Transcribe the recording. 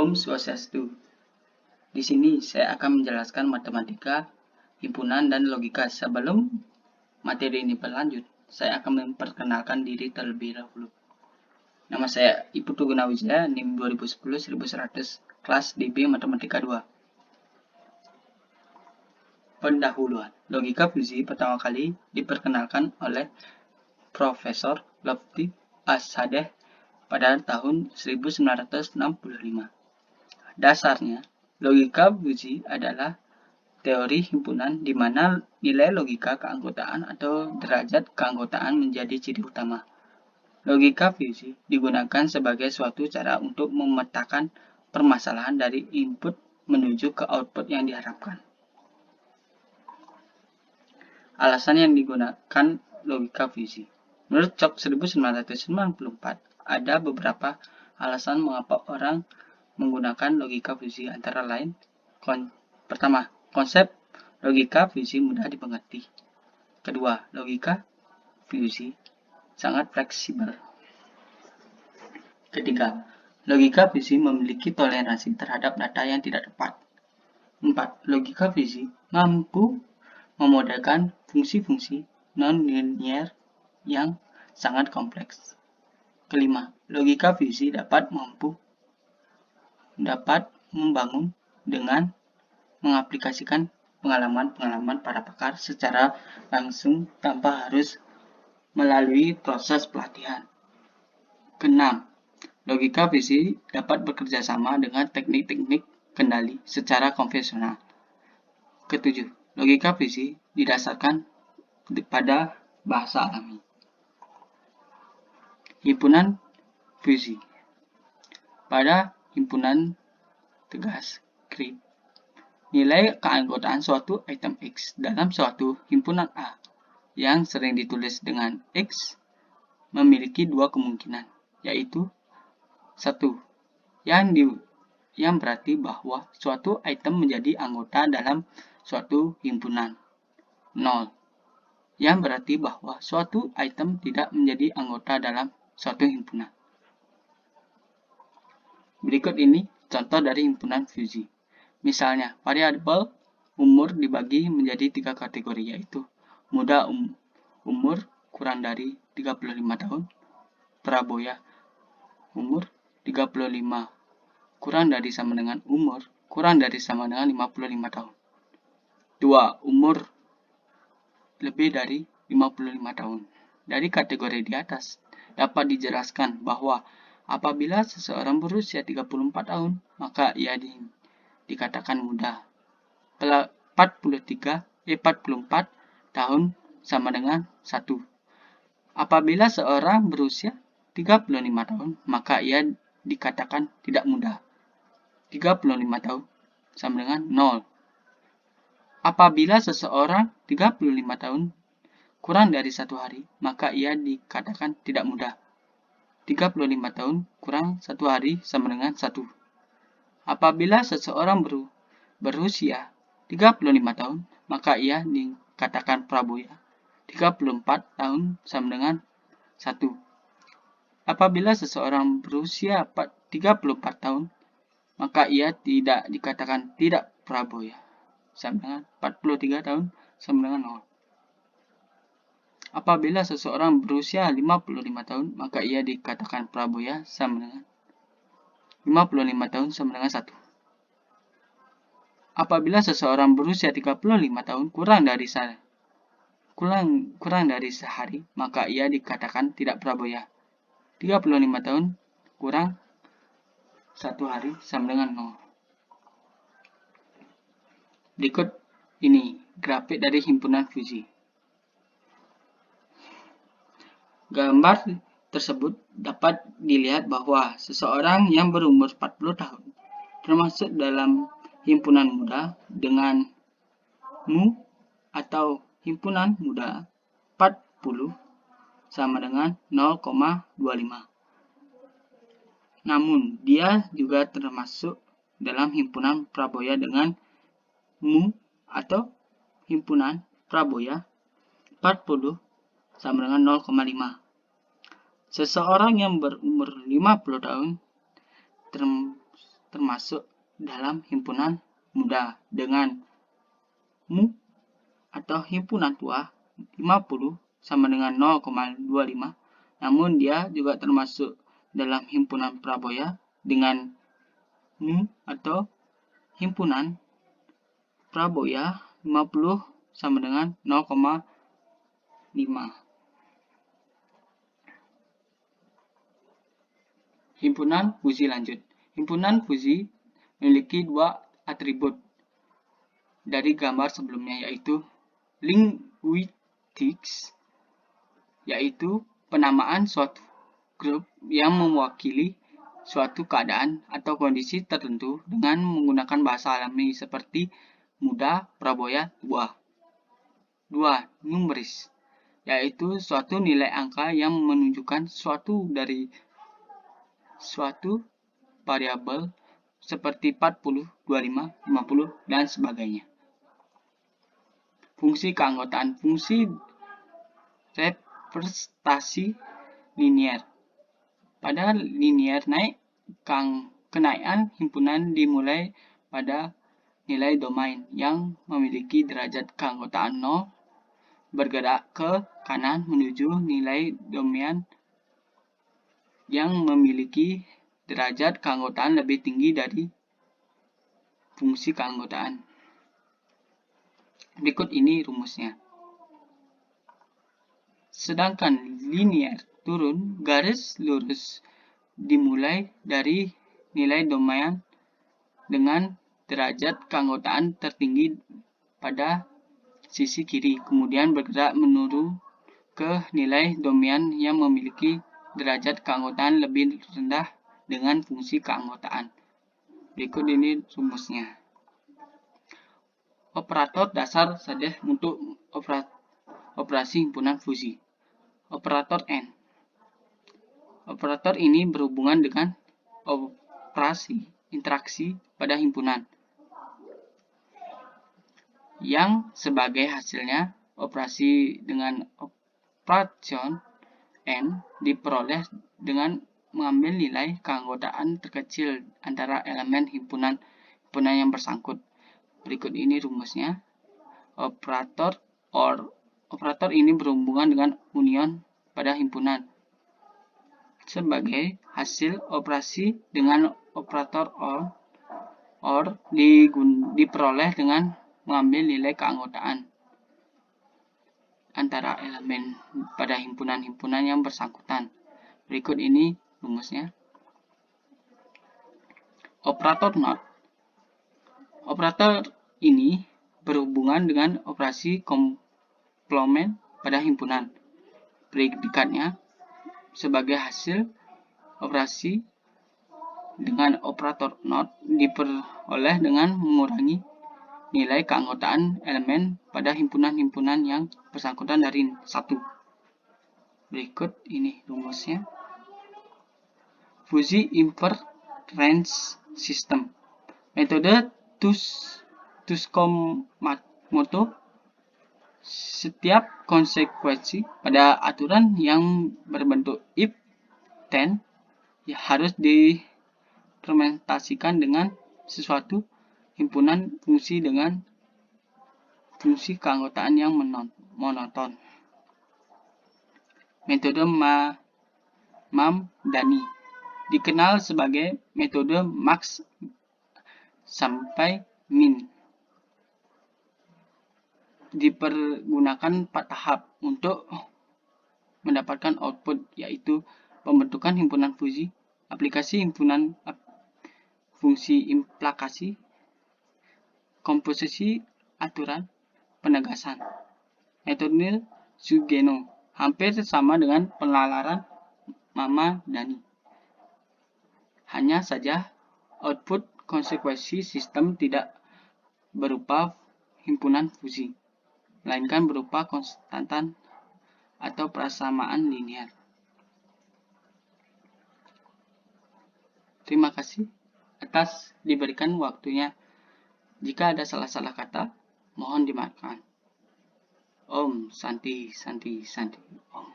Om Swastiastu. Di sini saya akan menjelaskan matematika, himpunan, dan logika. Sebelum materi ini berlanjut, saya akan memperkenalkan diri terlebih dahulu. Nama saya Iputu Gunawijaya, NIM 2010-1100, kelas DB Matematika 2. Pendahuluan. Logika fusi pertama kali diperkenalkan oleh Profesor Lotfi As-Sadeh pada tahun 1965. Dasarnya, logika fusi adalah teori himpunan di mana nilai logika keanggotaan atau derajat keanggotaan menjadi ciri utama. Logika fusi digunakan sebagai suatu cara untuk memetakan permasalahan dari input menuju ke output yang diharapkan. Alasan yang digunakan logika fusi. Menurut Cok 1994, ada beberapa alasan mengapa orang menggunakan logika fusi, antara lain pertama, konsep logika fusi mudah dimengerti. Kedua, logika fusi sangat fleksibel. Ketiga, logika fusi memiliki toleransi terhadap data yang tidak tepat. 4. Logika fusi mampu memodelkan fungsi-fungsi non-linear yang sangat kompleks. Kelima, logika fusi dapat membangun dengan mengaplikasikan pengalaman-pengalaman para pakar secara langsung tanpa harus melalui proses pelatihan. Keenam, logika fusi dapat bekerja sama dengan teknik-teknik kendali secara konvensional. Ketujuh, logika fusi didasarkan pada bahasa alami. Himpunan fusi. Pada himpunan tegas KRIP, nilai keanggotaan suatu item X dalam suatu himpunan A yang sering ditulis dengan X memiliki dua kemungkinan, yaitu 1. Yang berarti bahwa suatu item menjadi anggota dalam suatu himpunan. 0. Yang berarti bahwa suatu item tidak menjadi anggota dalam suatu himpunan. Berikut ini contoh dari himpunan fusi. Misalnya, variabel umur dibagi menjadi 3 kategori, yaitu muda umur kurang dari 35 tahun, praboya umur 35 kurang dari sama dengan umur kurang dari sama dengan 55 tahun. 2. Umur lebih dari 55 tahun. Dari kategori di atas dapat dijelaskan bahwa apabila seseorang berusia 34 tahun, maka ia dikatakan muda. 44 tahun sama dengan 1. Apabila seorang berusia 35 tahun, maka ia dikatakan tidak muda. 35 tahun sama dengan 0. Apabila seseorang 35 tahun kurang dari 1 hari, maka ia dikatakan tidak muda. 35 tahun kurang 1 hari sama dengan 1. Apabila seseorang berusia 35 tahun, maka ia dikatakan praboya. 34 tahun sama dengan 1. Apabila seseorang berusia 34 tahun, maka ia tidak dikatakan tidak praboya. Sama dengan 43 tahun sama dengan 0. Apabila seseorang berusia 55 tahun, maka ia dikatakan praboya sama dengan 55 tahun sama dengan 1. Apabila seseorang berusia 35 tahun kurang dari sehari, maka ia dikatakan tidak praboya. 35 tahun kurang 1 hari sama dengan 0. Berikut ini grafik dari himpunan fusi. Gambar tersebut dapat dilihat bahwa seseorang yang berumur 40 tahun termasuk dalam himpunan muda dengan mu atau himpunan muda 40 sama dengan 0,25. Namun, dia juga termasuk dalam himpunan praboya dengan mu atau himpunan praboya 40 sama dengan 0,5. termasuk dalam himpunan muda dengan mu atau himpunan tua 50 sama dengan 0,25. Namun dia juga termasuk dalam himpunan praboya dengan mu atau himpunan praboya 50 sama dengan 0,5. Himpunan fusi lanjut. Himpunan fusi memiliki dua atribut dari gambar sebelumnya, yaitu linguistics, yaitu penamaan suatu grup yang mewakili suatu keadaan atau kondisi tertentu dengan menggunakan bahasa alami seperti muda, praboya, tua. 2. Numeris, yaitu suatu nilai angka yang menunjukkan suatu dari suatu variabel seperti 40, 25, 50, dan sebagainya. Fungsi keanggotaan. Fungsi representasi linier. Pada linier naik, kenaikan himpunan dimulai pada nilai domain yang memiliki derajat keanggotaan 0 bergerak ke kanan menuju nilai domain yang memiliki derajat keanggotaan lebih tinggi dari fungsi keanggotaan. Berikut ini rumusnya. Sedangkan linier turun, garis lurus dimulai dari nilai domain dengan derajat keanggotaan tertinggi pada sisi kiri, kemudian bergerak menurun ke nilai domain yang memiliki derajat keanggotaan lebih rendah dengan fungsi keanggotaan. Berikut ini rumusnya. Operator dasar saja untuk operasi himpunan fusi. Operator N. Operator ini berhubungan dengan operasi interaksi pada himpunan, yang sebagai hasilnya operasi dengan operation N diperoleh dengan mengambil nilai keanggotaan terkecil antara elemen himpunan yang bersangkut. Berikut ini rumusnya. Operator ini berhubungan dengan union pada himpunan. Sebagai hasil operasi dengan operator OR diperoleh dengan mengambil nilai keanggotaan antara elemen pada himpunan yang bersangkutan. Berikut ini rumusnya. Operator NOT. Operator ini berhubungan dengan operasi komplement pada himpunan. Predikatnya sebagai hasil operasi dengan operator NOT diperoleh dengan mengurangi nilai keanggotaan elemen pada himpunan yang bersangkutan dari 1. Berikut ini rumusnya. Fusi inference system. Metode Tsukamoto. Setiap konsekuensi pada aturan yang berbentuk if then harus diimplementasikan dengan sesuatu himpunan fungsi dengan fungsi keanggotaan yang monoton. Metode Mamdani dikenal sebagai metode max sampai min. Dipergunakan 4 tahap untuk mendapatkan output, yaitu pembentukan himpunan fusi, aplikasi himpunan fungsi implikasi, komposisi aturan, penegasan. Metode Sugeno hampir sama dengan penalaran Mamdani. Hanya saja output konsekuensi sistem tidak berupa himpunan fusi, melainkan berupa konstantan atau persamaan linier. Terima kasih atas diberikan waktunya. Jika ada salah-salah kata, mohon dimaafkan. Om Santi Santi Santi Om.